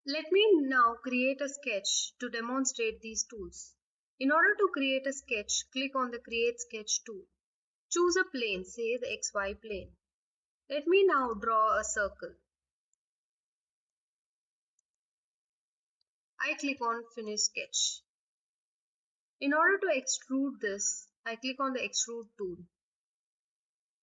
Let me now create a sketch to demonstrate these tools. In order to create a sketch, click on the Create Sketch tool. Choose a plane, say the XY plane. Let me now draw a circle. I click on Finish Sketch. In order to extrude this, I click on the Extrude tool.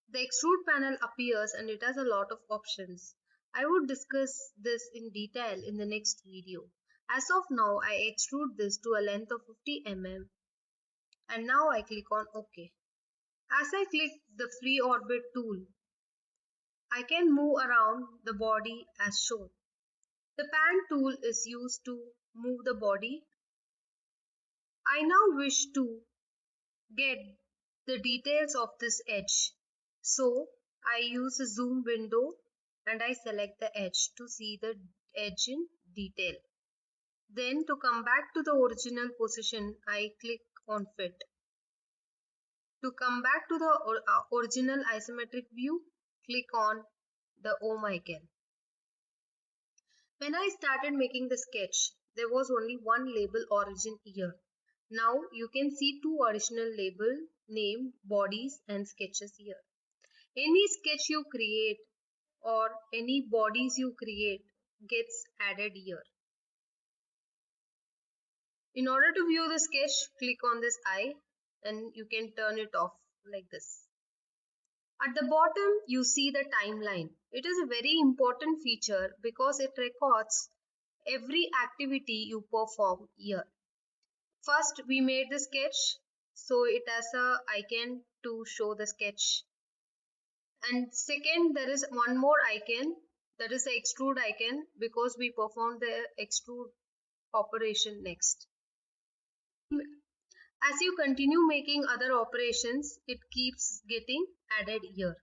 The Extrude panel appears and it has a lot of options. I would discuss this in detail in the next video. As of now, I extrude this to a length of 50 mm and now I click on OK. As I click the Free Orbit tool, I can move around the body as shown. The Pan tool is used to move the body. I now wish to get the details of this edge. So I use a zoom window and I select the edge to see the edge in detail. Then to come back to the original position, I click on Fit. To come back to the original isometric view, click on the Home icon. When I started making the sketch, there was only one label origin here. Now you can see two additional labels named bodies and sketches here. Any sketch you create or any bodies you create gets added here. In order to view the sketch, click on this eye and you can turn it off like this. At the bottom, you see the timeline. It is a very important feature because it records every activity you perform here. First, we made the sketch, so it has a icon to show the sketch. And second, there is one more icon, that is the extrude icon, because we performed the extrude operation next. As you continue making other operations, it keeps getting added here.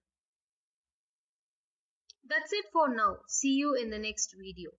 That's it for now. See you in the next video.